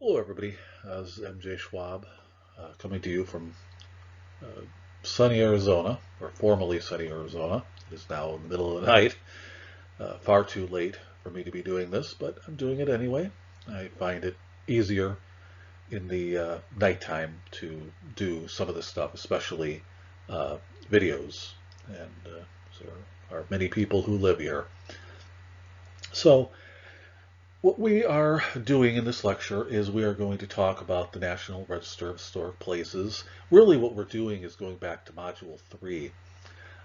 Hello, everybody. This is MJ Schwab coming to you from uh, sunny Arizona, or formerly sunny Arizona. It is now in the middle of the night. Far too late for me to be doing this, but I'm doing it anyway. I find it easier in the nighttime to do some of this stuff, especially uh, videos. And there are many people who live here. So, what we are doing in this lecture is we are going to talk about the National Register of Historic Places. Really what we're doing is going back to Module 3.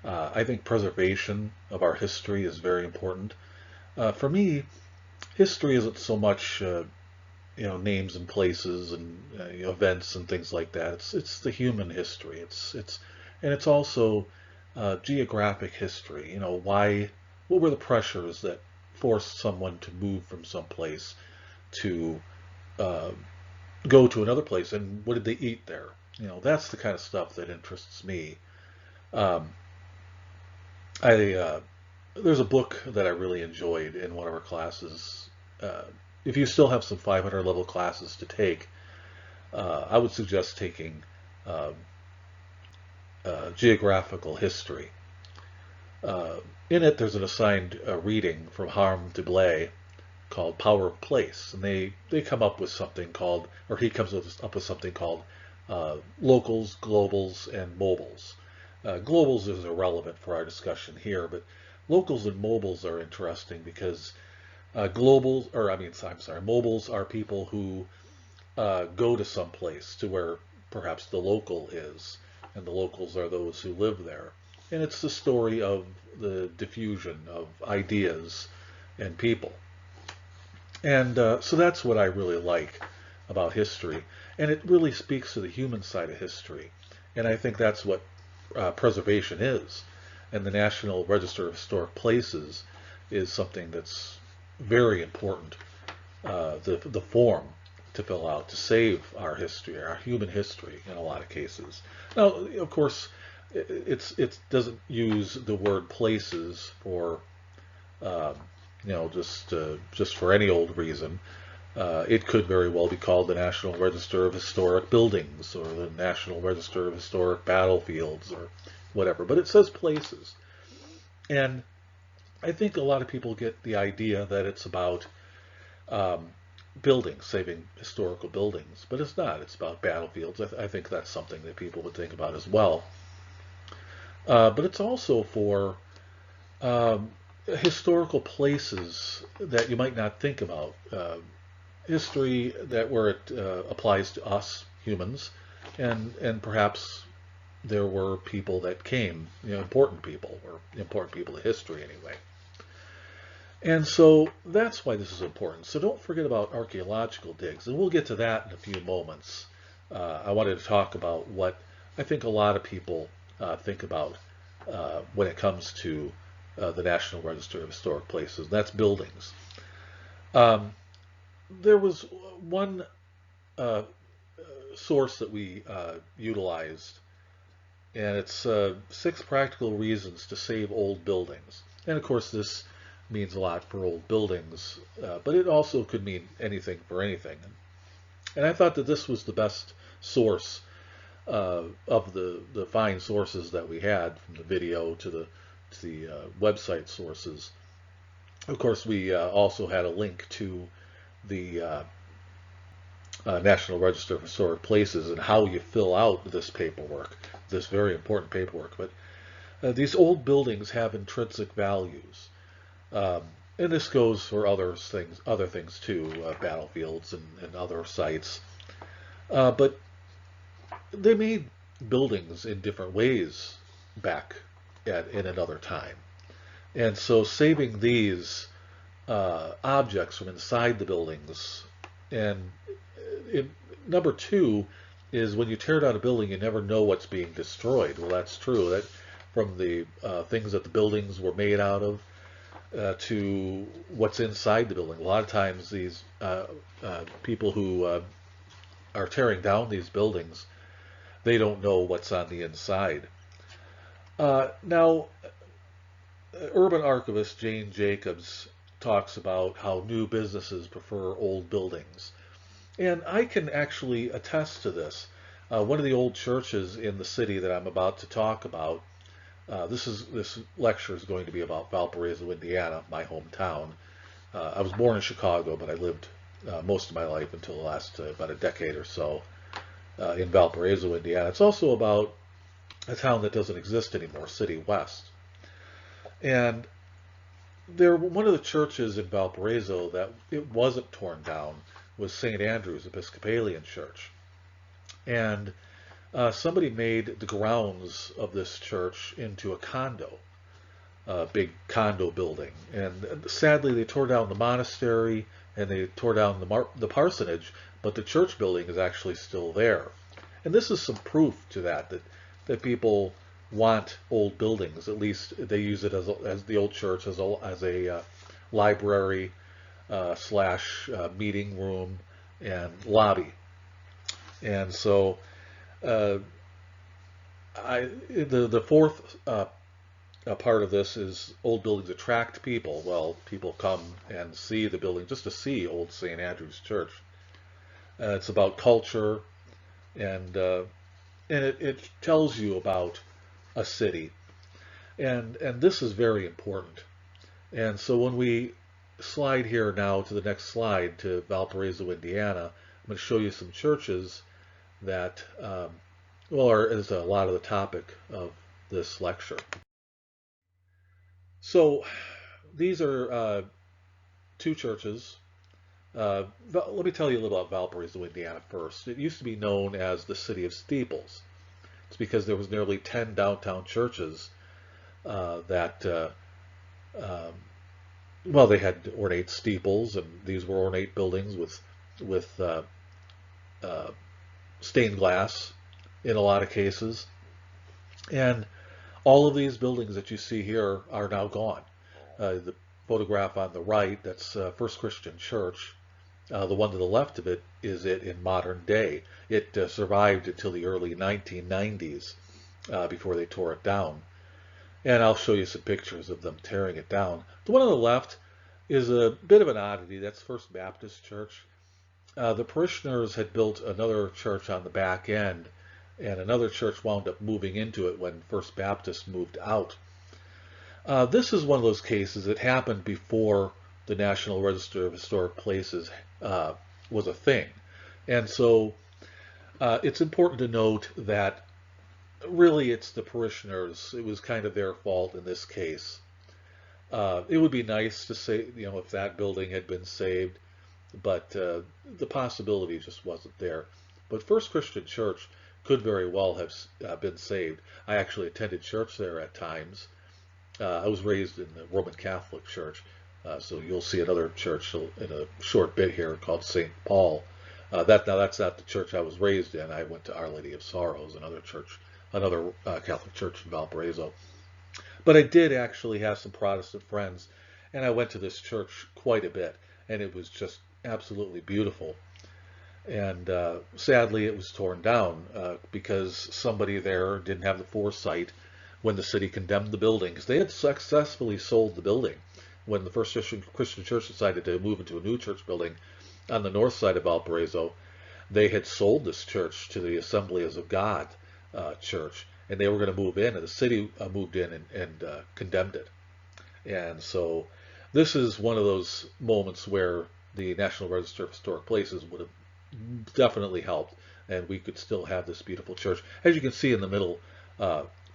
I think preservation of our history is very important. For me, history isn't so much names and places and events and things like that. It's the human history. It's also geographic history. What were the pressures that forced someone to move from some place to uh, go to another place, and what did they eat there? That's the kind of stuff that interests me. Um, I There's a book that I really enjoyed in one of our classes. Uh, if you still have some 500 level classes to take, I would suggest taking uh, geographical history. Uh, in it, there's an assigned reading from Harm Dublé called Power of Place, and they come up with something called, or he comes up with something called locals, globals, and mobiles. Globals is irrelevant for our discussion here, but locals and mobiles are interesting because globals, or I mean, I'm sorry, mobiles are people who go to some place to where perhaps the local is, and the locals are those who live there. And it's the story of the diffusion of ideas and people. And so that's what I really like about history. And it really speaks to the human side of history. And I think that's what preservation is. And the National Register of Historic Places is something that's very important, the form to fill out to save our history, our human history in a lot of cases. Now, of course, it doesn't use the word places for um, just for any old reason. It could very well be called the National Register of Historic Buildings or the National Register of Historic Battlefields or whatever, but it says places. And I think a lot of people get the idea that it's about um, buildings, saving historical buildings, but it's not. It's about battlefields. I think that's something that people would think about as well. But it's also for um, historical places that you might not think about. History that where it applies to us humans, and perhaps there were people that came, important people to history anyway. And so that's why this is important. So don't forget about archaeological digs, and we'll get to that in a few moments. I wanted to talk about what I think a lot of people think about when it comes to the National Register of Historic Places. And that's buildings. Um, there was one uh, source that we utilized, and it's 6 practical reasons to save old buildings. And of course, this means a lot for old buildings, but it also could mean anything for anything. And I thought that this was the best source of the fine sources that we had, from the video to the website sources. Of course, we also had a link to the National Register of Historic Places and how you fill out this paperwork, this very important paperwork. But these old buildings have intrinsic values. Um, and this goes for other things too, battlefields and other sites. But they made buildings in different ways back in another time. And so saving these objects from inside the buildings, and it, number two is when you tear down a building, you never know what's being destroyed. Well, that's true. That from the things that the buildings were made out of to what's inside the building. A lot of times, these people who are tearing down these buildings, they don't know what's on the inside. Now, urban archivist Jane Jacobs talks about how new businesses prefer old buildings. And I can actually attest to this. One of the old churches in the city that I'm about to talk about, this lecture is going to be about Valparaiso, Indiana, my hometown. I was born in Chicago, but I lived most of my life until the last about a decade or so in Valparaiso, Indiana. It's also about a town that doesn't exist anymore, City West. And one of the churches in Valparaiso that it wasn't torn down was St. Andrew's Episcopalian Church. And somebody made the grounds of this church into a condo, a big condo building. And sadly, they tore down the monastery and they tore down the parsonage, but the church building is actually still there. And this is some proof to that people want old buildings. At least they use it as the old church as a library slash meeting room and lobby. And so the fourth part of this is old buildings attract people. Well, people come and see the building just to see old St. Andrew's Church. It's about culture, and it tells you about a city, and this is very important. And so when we slide here now to the next slide to Valparaiso, Indiana, I'm going to show you some churches that is a lot of the topic of this lecture. So these are two churches. Let me tell you a little about Valparaiso, Indiana first. It used to be known as the City of Steeples. It's because there was nearly 10 downtown churches well, they had ornate steeples, and these were ornate buildings with stained glass in a lot of cases. And all of these buildings that you see here are now gone. The photograph on the right, that's First Christian Church. The one to the left of it is it in modern day. It survived until the early 1990s before they tore it down. And I'll show you some pictures of them tearing it down. The one on the left is a bit of an oddity. That's First Baptist Church. The parishioners had built another church on the back end, and another church wound up moving into it when First Baptist moved out. This is one of those cases that happened before the National Register of Historic Places was a thing. And so it's important to note that really it's the parishioners. It was kind of their fault in this case. It would be nice to say, if that building had been saved, but the possibility just wasn't there. But First Christian Church could very well have been saved. I actually attended church there at times. I was raised in the Roman Catholic Church, so you'll see another church in a short bit here called St. Paul. That's not the church I was raised in. I went to Our Lady of Sorrows, another Catholic church in Valparaiso. But I did actually have some Protestant friends, and I went to this church quite a bit, and it was just absolutely beautiful. And sadly, it was torn down because somebody there didn't have the foresight when the city condemned the building, because they had successfully sold the building. When the First Christian Church decided to move into a new church building on the north side of Valparaiso, they had sold this church to the Assemblies of God church, and they were going to move in, and the city moved in and condemned it. And so this is one of those moments where the National Register of Historic Places would have definitely helped, and we could still have this beautiful church. As you can see in the middle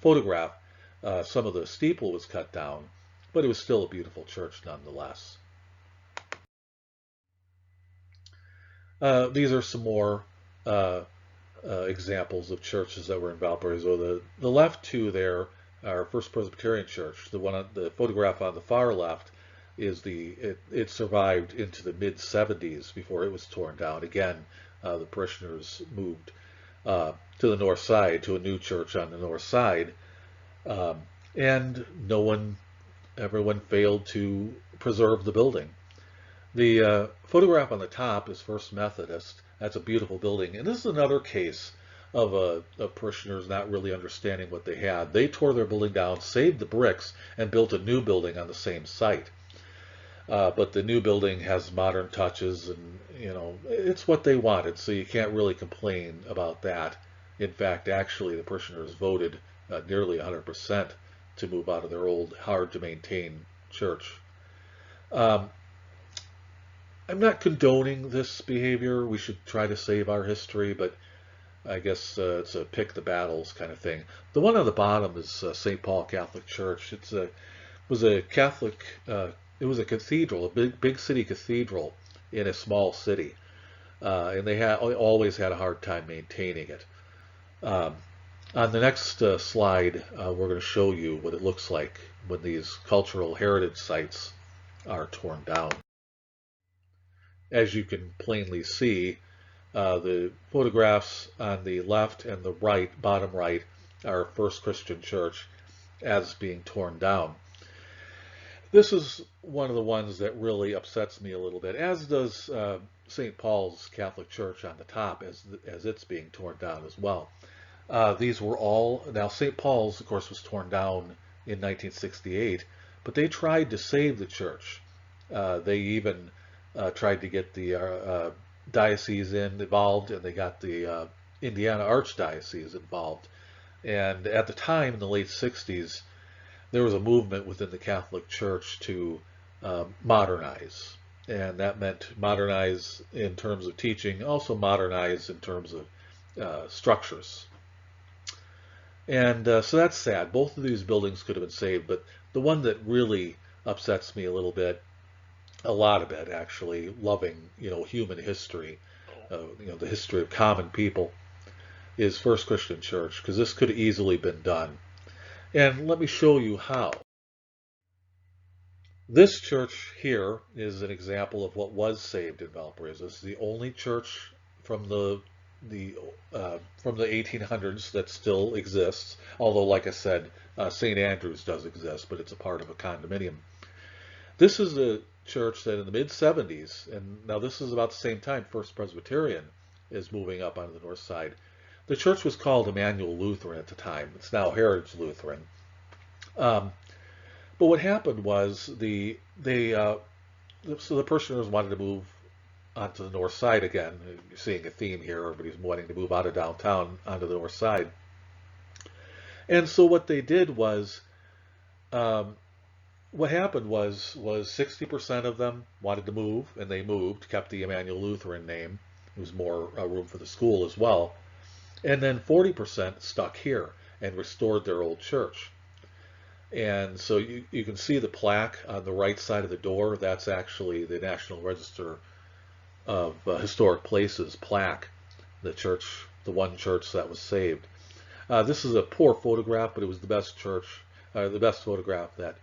photograph, some of the steeple was cut down, but it was still a beautiful church nonetheless. These are some more examples of churches that were in Valparaiso. The left two there are First Presbyterian Church. The photograph on the far left is it survived into the mid-70s before it was torn down. Again, the parishioners moved to the north side, to a new church on the north side, and everyone failed to preserve the building. The photograph on the top is First Methodist. That's a beautiful building. And this is another case of parishioners not really understanding what they had. They tore their building down, saved the bricks, and built a new building on the same site. But the new building has modern touches, and it's what they wanted, so you can't really complain about that. In fact, actually, the parishioners voted nearly 100% to move out of their old, hard-to-maintain church. Um, I'm not condoning this behavior. We should try to save our history, but I guess it's a pick the battles kind of thing. The one on the bottom is St. Paul Catholic Church. Was a Catholic. It was a cathedral, a big city cathedral in a small city, and they had always had a hard time maintaining it. Um, on the next slide, we're going to show you what it looks like when these cultural heritage sites are torn down. As you can plainly see, the photographs on the left and the right, bottom right, are First Christian Church as being torn down. This is one of the ones that really upsets me a little bit, as does St. Paul's Catholic Church on the top as it's being torn down as well. These were all, now St. Paul's, of course, was torn down in 1968, but they tried to save the church. They even tried to get the diocese involved, and they got the Indiana Archdiocese involved. And at the time, in the late 60s, there was a movement within the Catholic Church to modernize. And that meant modernize in terms of teaching, also modernize in terms of structures. And so that's sad. Both of these buildings could have been saved, but the one that really upsets me a lot of it actually, loving, human history, the history of common people, is First Christian Church, because this could have easily been done. And let me show you how. This church here is an example of what was saved in Valparaiso. This is the only church from the 1800s that still exists. Although, like I said, St. Andrews does exist, but it's a part of a condominium. This is a church that in the mid-70s, and now this is about the same time First Presbyterian is moving up onto the north side. The church was called Emmanuel Lutheran at the time. It's now Heritage Lutheran. But what happened was so the parishioners wanted to move onto the north side again. You're seeing a theme here. Everybody's wanting to move out of downtown onto the north side. And so what they did was, what happened was 60% of them wanted to move, and they moved, kept the Emmanuel Lutheran name. There was more room for the school as well. And then 40% stuck here and restored their old church. And so you can see the plaque on the right side of the door. That's actually the National Register of Historic Places plaque, the one church that was saved. This is a poor photograph, but it was the best photograph that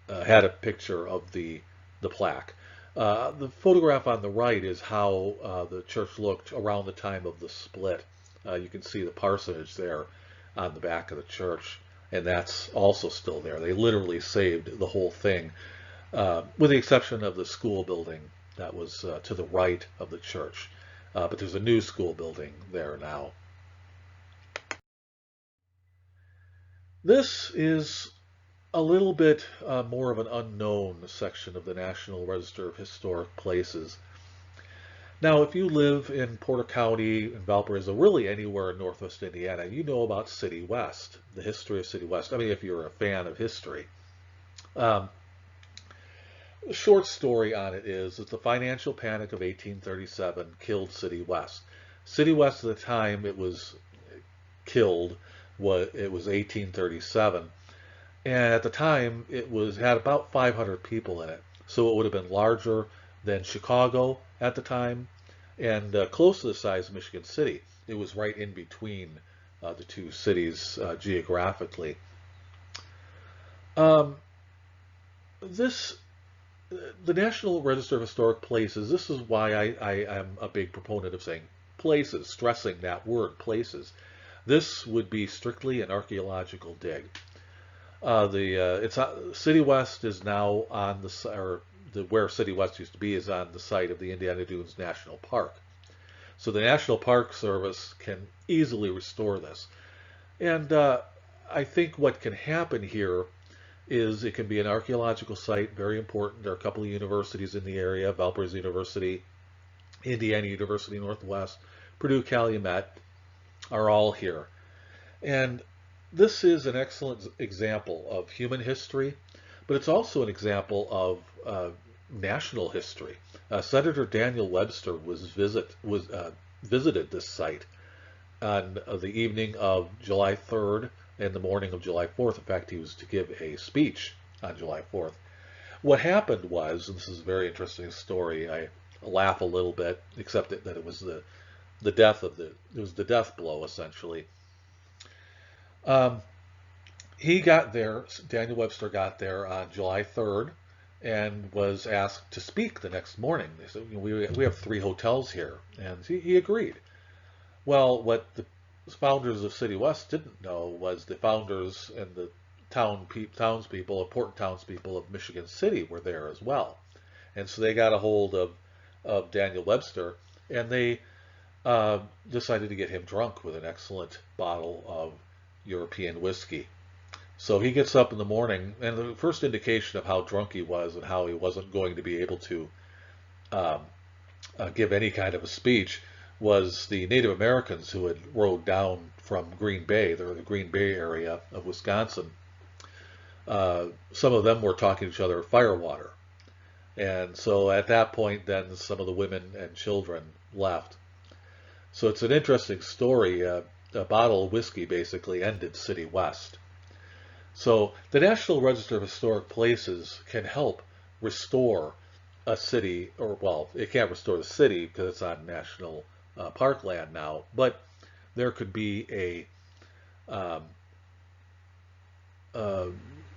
had a picture of the plaque. The photograph on the right is how the church looked around the time of the split. You can see the parsonage there on the back of the church, and that's also still there. They literally saved the whole thing, with the exception of the school building that was to the right of the church. But there's a new school building there now. This is a little bit more of an unknown section of the National Register of Historic Places. Now, if you live in Porter County, in Valparaiso, really anywhere in Northwest Indiana, you know about City West, the history of City West. I mean, if you're a fan of history. The short story on it is that the financial panic of 1837 killed City West. City West at the time it was killed, it was 1837. And at the time, it had about 500 people in it. So it would have been larger than Chicago at the time, and close to the size of Michigan City. It was right in between the two cities geographically. The National Register of Historic Places, this is why I am a big proponent of saying places, stressing that word, places. This would be strictly an archaeological dig. City West is now on where City West used to be is on the site of the Indiana Dunes National Park. So the National Park Service can easily restore this. And I think what can happen here is it can be an archaeological site, very important. There are a couple of universities in the area, Valparaiso University, Indiana University Northwest, Purdue Calumet are all here. And this is an excellent example of human history, but it's also an example of national history. Senator Daniel Webster visited this site on the evening of July 3rd and the morning of July 4th. In fact, he was to give a speech on July 4th. What happened was, and this is a very interesting story, I laugh a little bit, except that it was the death of it was the death blow, essentially. Um, he got there, Daniel Webster got there on July 3rd and was asked to speak the next morning. They said, we have 3 hotels here, and he agreed. Well, what the founders of City West didn't know was the founders and the townspeople, important townspeople of Michigan City were there as well. And so they got a hold of Daniel Webster, and they decided to get him drunk with an excellent bottle of European whiskey. So he gets up in the morning, and the first indication of how drunk he was and how he wasn't going to be able to um, give any kind of a speech was the Native Americans who had rode down from Green Bay, they're in the Green Bay area of Wisconsin. Some of them were talking to each other at firewater. And so at that point, then some of the women and children left. So it's an interesting story. A bottle of whiskey basically ended City West. So the National Register of Historic Places can help restore a city, or well, it can't restore the city because it's on national parkland now, but there could be a um, uh,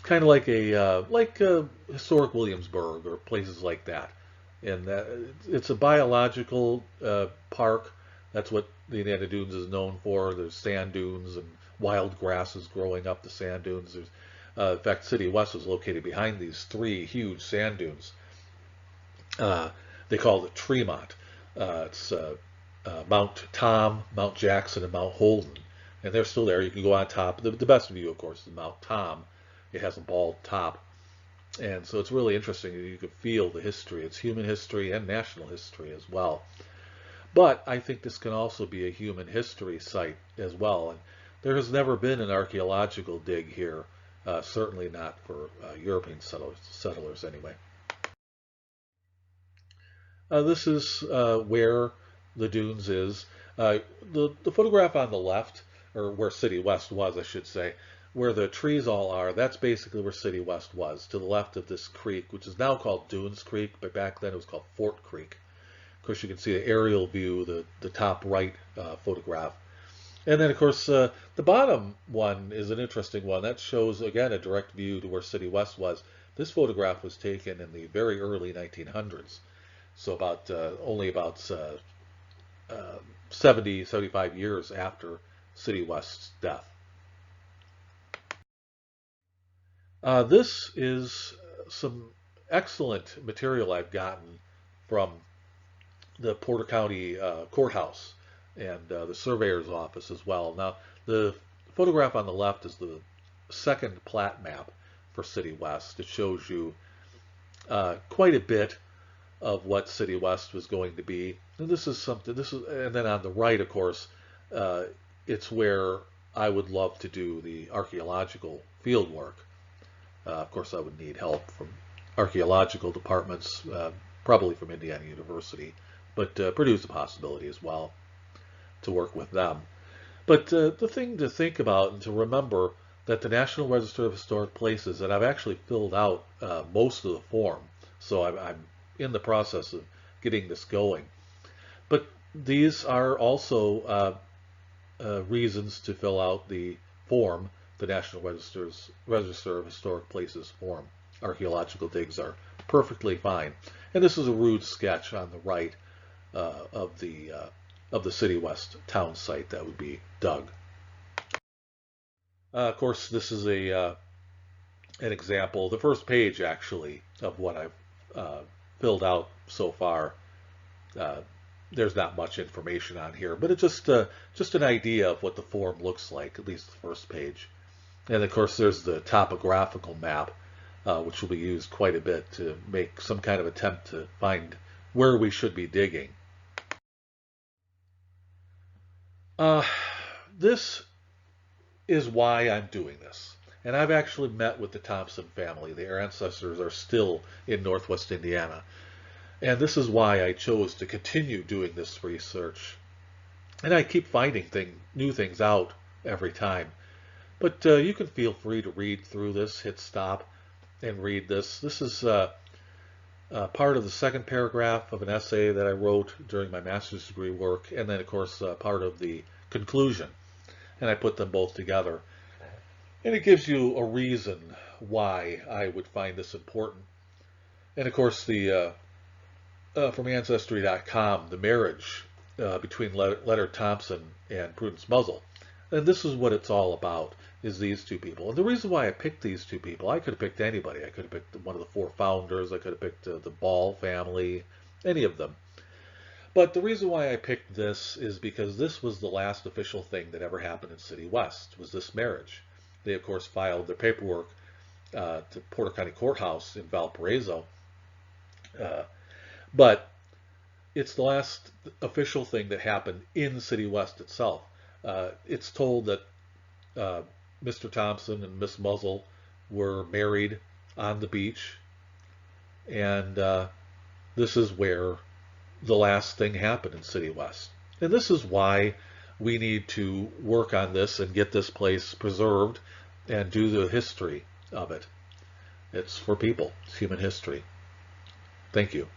kind of like historic Williamsburg or places like that. And it's a biological park. That's what the Indiana Dunes is known for. There's sand dunes and wild grasses growing up the sand dunes. In fact, City West was located behind these 3 huge sand dunes. They call it Tremont. It's Mount Tom, Mount Jackson, and Mount Holden. And they're still there. You can go on top. The best view, of course, is Mount Tom. It has a bald top. And so it's really interesting. You can feel the history. It's human history and national history as well. But I think this can also be a human history site as well. And there has never been an archaeological dig here, certainly not for European settlers anyway. This is where the dunes is. The photograph on the left, or where City West was, I should say, where the trees all are, that's basically where City West was, to the left of this creek, which is now called Dunes Creek, but back then it was called Fort Creek. Of course, you can see the aerial view, the top right photograph. And then, of course, the bottom one is an interesting one. That shows, again, a direct view to where City West was. This photograph was taken in the very early 1900s, so only about 70, 75 years after City West's death. This is some excellent material I've gotten from the Porter County Courthouse and the surveyor's office as well. Now, the photograph on the left is the second plat map for City West. It shows you quite a bit of what City West was going to be. And this is something. And then on the right, of course, it's where I would love to do the archaeological field work. Of course, I would need help from archaeological departments, probably from Indiana University, but Purdue's a possibility as well to work with them. But the thing to think about and to remember that the National Register of Historic Places, and I've actually filled out most of the form, so I'm in the process of getting this going. But these are also reasons to fill out the form, the National Register of Historic Places form. Archaeological digs are perfectly fine. And this is a rude sketch on the right of the City West town site that would be dug. Of course, this is an example, the first page actually, of what I've filled out so far. There's not much information on here, but it's just an idea of what the form looks like, at least the first page. And of course, there's the topographical map, which will be used quite a bit to make some kind of attempt to find where we should be digging. Uh, this is why I'm doing this. And I've actually met with the Thompson family. Their ancestors are still in Northwest Indiana. And this is why I chose to continue doing this research. And I keep finding new things out every time. But you can feel free to read through this, hit stop, and read this. This is part of the second paragraph of an essay that I wrote during my master's degree work, and then, of course, part of the conclusion. And I put them both together. And it gives you a reason why I would find this important. And, of course, the from Ancestry.com, the marriage between Leonard Thompson and Prudence Muzzle. And this is what it's all about, is these two people. And the reason why I picked these two people, I could have picked anybody. I could have picked one of the four founders. I could have picked the Ball family, any of them. But the reason why I picked this is because this was the last official thing that ever happened in City West, was this marriage. They, of course, filed their paperwork to Porter County Courthouse in Valparaiso. But it's the last official thing that happened in City West itself. It's told that Mr. Thompson and Miss Muzzle were married on the beach, and this is where the last thing happened in City West. And this is why we need to work on this and get this place preserved and do the history of it. It's for people. It's human history. Thank you.